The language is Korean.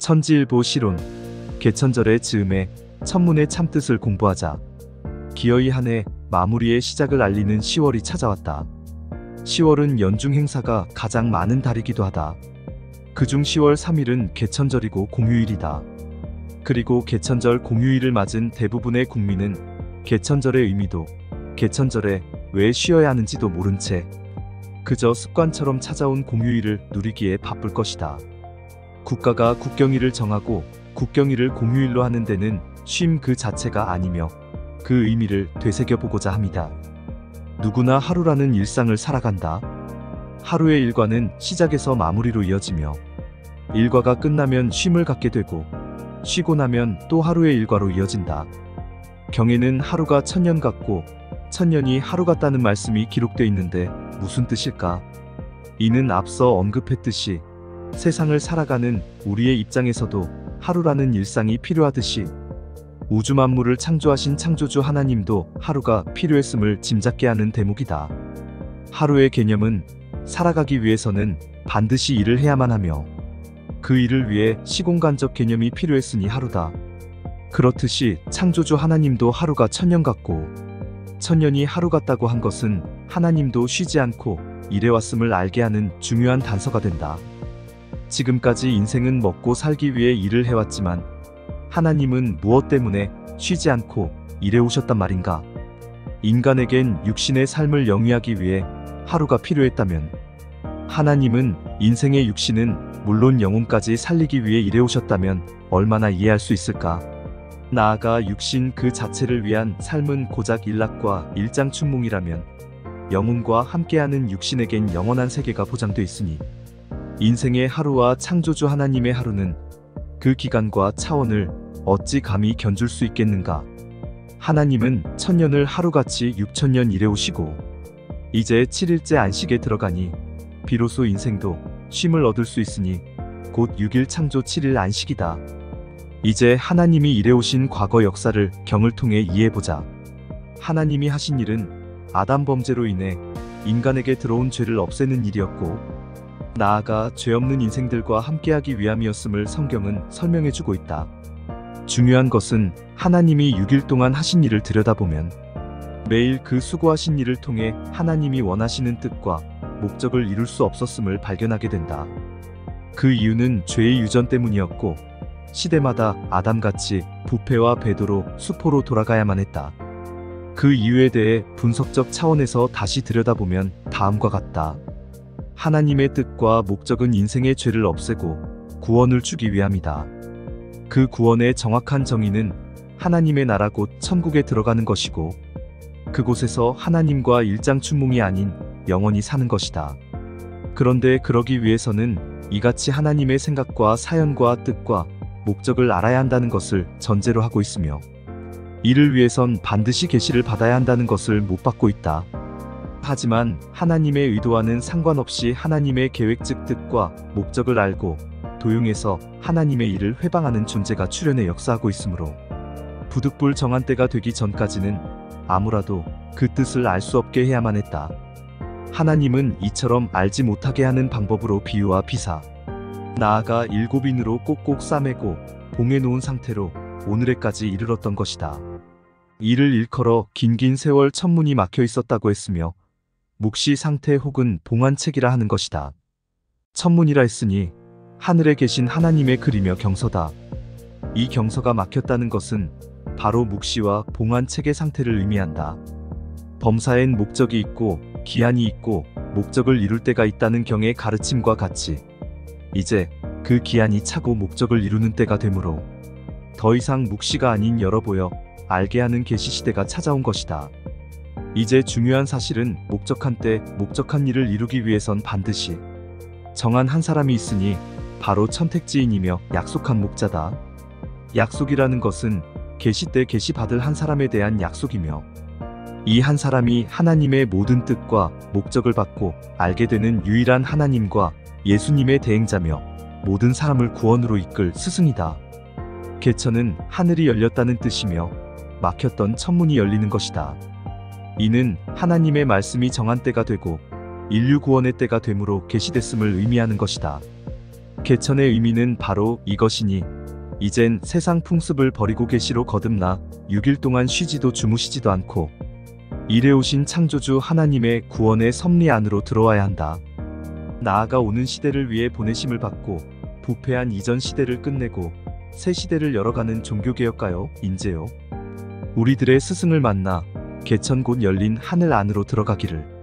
천지일보 시론. 개천절의 즈음에 천문의 참뜻을 공부하자. 기어이 한 해 마무리의 시작을 알리는 10월이 찾아왔다. 10월은 연중 행사가 가장 많은 달이기도 하다. 그중 10월 3일은 개천절이고 공휴일이다. 그리고 개천절 공휴일을 맞은 대부분의 국민은 개천절의 의미도, 개천절에 왜 쉬어야 하는지도 모른 채 그저 습관처럼 찾아온 공휴일을 누리기에 바쁠 것이다. 국가가 국경일을 정하고 국경일을 공휴일로 하는 데는 쉼 그 자체가 아니며 그 의미를 되새겨보고자 합니다. 누구나 하루라는 일상을 살아간다. 하루의 일과는 시작에서 마무리로 이어지며 일과가 끝나면 쉼을 갖게 되고 쉬고 나면 또 하루의 일과로 이어진다. 경에는 하루가 천년 같고 천년이 하루 같다는 말씀이 기록되어 있는데 무슨 뜻일까? 이는 앞서 언급했듯이 세상을 살아가는 우리의 입장에서도 하루라는 일상이 필요하듯이 우주 만물을 창조하신 창조주 하나님도 하루가 필요했음을 짐작게 하는 대목이다. 하루의 개념은 살아가기 위해서는 반드시 일을 해야만 하며 그 일을 위해 시공간적 개념이 필요했으니 하루다. 그렇듯이 창조주 하나님도 하루가 천년 같고 천년이 하루 같다고 한 것은 하나님도 쉬지 않고 일해왔음을 알게 하는 중요한 단서가 된다. 지금까지 인생은 먹고 살기 위해 일을 해왔지만 하나님은 무엇 때문에 쉬지 않고 일해오셨단 말인가? 인간에겐 육신의 삶을 영위하기 위해 하루가 필요했다면 하나님은 인생의 육신은 물론 영혼까지 살리기 위해 일해오셨다면 얼마나 이해할 수 있을까? 나아가 육신 그 자체를 위한 삶은 고작 일락과 일장춘몽이라면 영혼과 함께하는 육신에겐 영원한 세계가 보장돼 있으니 인생의 하루와 창조주 하나님의 하루는 그 기간과 차원을 어찌 감히 견줄 수 있겠는가? 하나님은 천년을 하루같이 6천년 일해오시고 이제 7일째 안식에 들어가니 비로소 인생도 쉼을 얻을 수 있으니 곧 6일 창조 7일 안식이다. 이제 하나님이 일해오신 과거 역사를 경을 통해 이해해보자. 하나님이 하신 일은 아담 범죄로 인해 인간에게 들어온 죄를 없애는 일이었고 나아가 죄 없는 인생들과 함께하기 위함이었음을 성경은 설명해주고 있다. 중요한 것은 하나님이 6일 동안 하신 일을 들여다보면 매일 그 수고하신 일을 통해 하나님이 원하시는 뜻과 목적을 이룰 수 없었음을 발견하게 된다. 그 이유는 죄의 유전 때문이었고 시대마다 아담같이 부패와 배도로 수포로 돌아가야만 했다. 그 이유에 대해 분석적 차원에서 다시 들여다보면 다음과 같다. 하나님의 뜻과 목적은 인생의 죄를 없애고 구원을 주기 위함이다. 그 구원의 정확한 정의는 하나님의 나라 곧 천국에 들어가는 것이고 그곳에서 하나님과 일장춘몽이 아닌 영원히 사는 것이다. 그런데 그러기 위해서는 이같이 하나님의 생각과 사연과 뜻과 목적을 알아야 한다는 것을 전제로 하고 있으며 이를 위해선 반드시 계시를 받아야 한다는 것을 못 받고 있다. 하지만 하나님의 의도와는 상관없이 하나님의 계획 즉 뜻과 목적을 알고 도용해서 하나님의 일을 회방하는 존재가 출현해 역사하고 있으므로 부득불 정한 때가 되기 전까지는 아무라도 그 뜻을 알 수 없게 해야만 했다. 하나님은 이처럼 알지 못하게 하는 방법으로 비유와 비사, 나아가 7인으로 꼭꼭 싸매고 봉해놓은 상태로 오늘에까지 이르렀던 것이다. 이를 일컬어 긴긴 세월 천문이 막혀 있었다고 했으며 묵시 상태 혹은 봉안책이라 하는 것이다. 천문이라 했으니 하늘에 계신 하나님의 글이며 경서다. 이 경서가 막혔다는 것은 바로 묵시와 봉안책의 상태를 의미한다. 범사엔 목적이 있고 기한이 있고 목적을 이룰 때가 있다는 경의 가르침과 같이 이제 그 기한이 차고 목적을 이루는 때가 되므로 더 이상 묵시가 아닌 열어보여 알게 하는 계시 시대가 찾아온 것이다. 이제 중요한 사실은 목적한 때 목적한 일을 이루기 위해선 반드시 정한 한 사람이 있으니 바로 천택지인이며 약속한 목자다. 약속이라는 것은 계시 때 계시 받을 한 사람에 대한 약속이며 이 한 사람이 하나님의 모든 뜻과 목적을 받고 알게 되는 유일한 하나님과 예수님의 대행자며 모든 사람을 구원으로 이끌 스승이다. 개천은 하늘이 열렸다는 뜻이며 막혔던 천문이 열리는 것이다. 이는 하나님의 말씀이 정한 때가 되고 인류 구원의 때가 되므로 계시됐음을 의미하는 것이다. 개천의 의미는 바로 이것이니 이젠 세상 풍습을 버리고 계시로 거듭나 6일 동안 쉬지도 주무시지도 않고 일해오신 창조주 하나님의 구원의 섭리 안으로 들어와야 한다. 나아가 오는 시대를 위해 보내심을 받고 부패한 이전 시대를 끝내고 새 시대를 열어가는 종교개혁가요, 인재요. 우리들의 스승을 만나 개천 곧 열린 하늘 안으로 들어가기를.